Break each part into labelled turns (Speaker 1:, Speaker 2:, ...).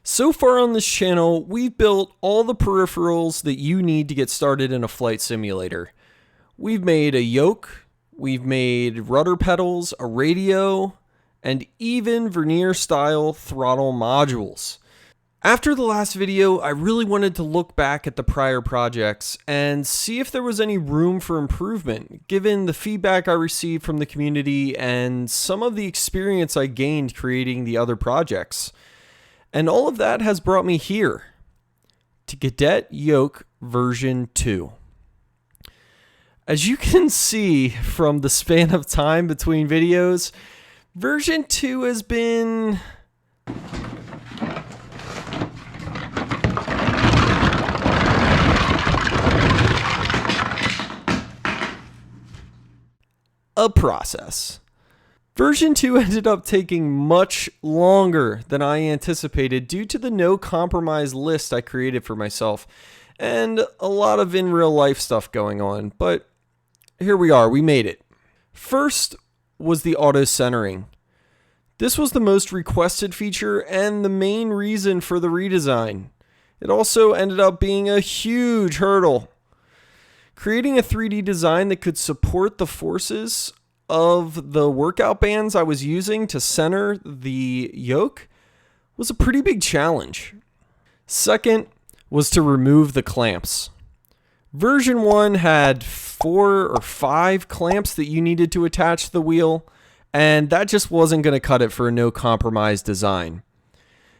Speaker 1: So far on this channel, we've built all the peripherals that you need to get started in a flight simulator. We've made a yoke, we've made rudder pedals, a radio, and even vernier-style throttle modules. After the last video, I really wanted to look back at the prior projects and see if there was any room for improvement, given the feedback I received from the community and some of the experience I gained creating the other projects. And all of that has brought me here, to CadetYokev version 2. As you can see from the span of time between videos, version 2 has been a process. Version 2 ended up taking much longer than I anticipated due to the no compromise list I created for myself and a lot of in real life stuff going on, but here we are, we made it. First was the auto centering. This was the most requested feature and the main reason for the redesign. It also ended up being a huge hurdle. Creating a 3D design that could support the forces of the workout bands I was using to center the yoke was a pretty big challenge. Second was to remove the clamps. Version 1 had 4 or 5 clamps that you needed to attach to the wheel, and that just wasn't going to cut it for a no compromise design.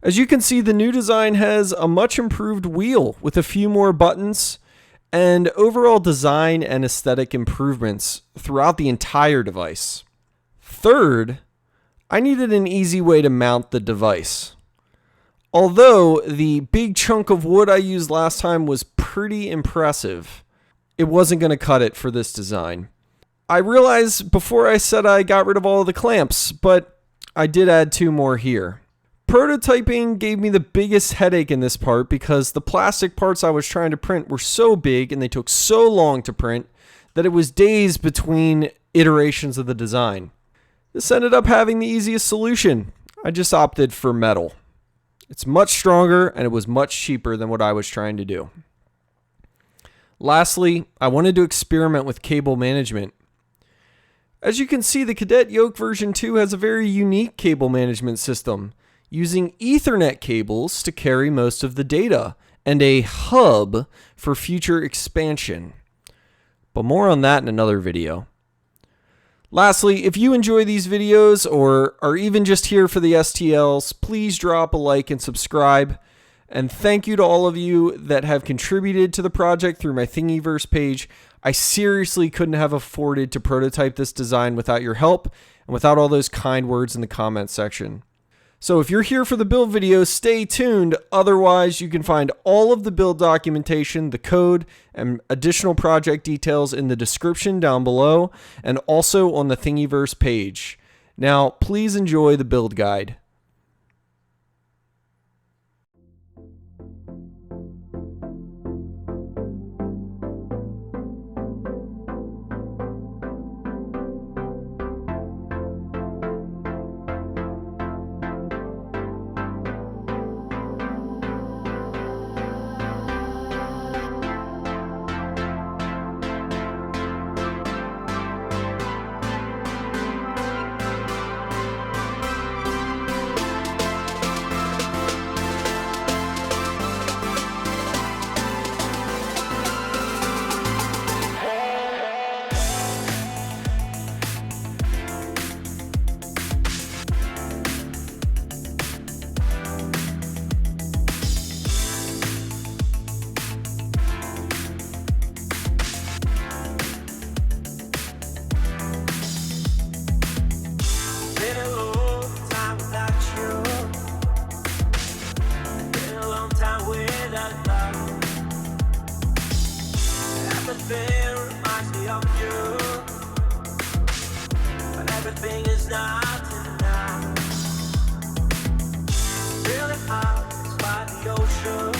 Speaker 1: As you can see, the new design has a much improved wheel with a few more buttons and overall design and aesthetic improvements throughout the entire device. Third, I needed an easy way to mount the device. Although the big chunk of wood I used last time was pretty impressive, it wasn't going to cut it for this design. I realized before I said I got rid of all of the clamps, but I did add 2 more here. Prototyping gave me the biggest headache in this part because the plastic parts I was trying to print were so big and they took so long to print that it was days between iterations of the design. This ended up having the easiest solution. I just opted for metal. It's much stronger and it was much cheaper than what I was trying to do. Lastly, I wanted to experiment with cable management. As you can see, the CadetYokev version 2 has a very unique cable management system, using Ethernet cables to carry most of the data, and a hub for future expansion. But more on that in another video. Lastly, if you enjoy these videos or are even just here for the STLs, please drop a like and subscribe. And thank you to all of you that have contributed to the project through my Thingiverse page. I seriously couldn't have afforded to prototype this design without your help and without all those kind words in the comments section. So if you're here for the build video, stay tuned. Otherwise, you can find all of the build documentation, the code, and additional project details in the description down below, and also on the Thingiverse page. Now, please enjoy the build guide.
Speaker 2: Everything reminds me of you, but everything is not enough. Feeling out by the ocean,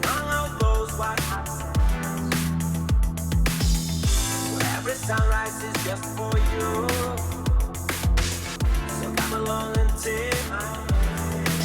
Speaker 2: among all those white hot sands, where every sunrise is just for you. So come along and take my hand.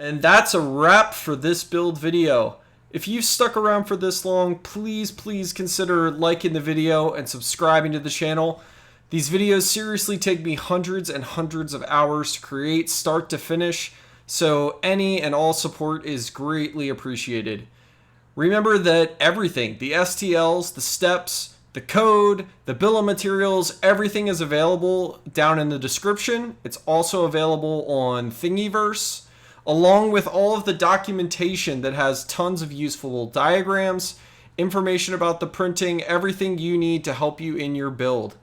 Speaker 1: And that's a wrap for this build video. If you've stuck around for this long, please consider liking the video and subscribing to the channel. These videos seriously take me hundreds and hundreds of hours to create, start to finish, so any and all support is greatly appreciated. Remember that everything, the STLs, the steps, the code, the bill of materials, everything is available down in the description. It's also available on Thingiverse, along with all of the documentation that has tons of useful diagrams, information about the printing, everything you need to help you in your build.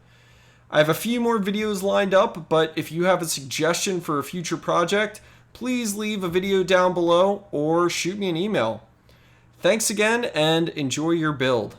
Speaker 1: I have a few more videos lined up, but if you have a suggestion for a future project, please leave a video down below or shoot me an email. Thanks again and enjoy your build.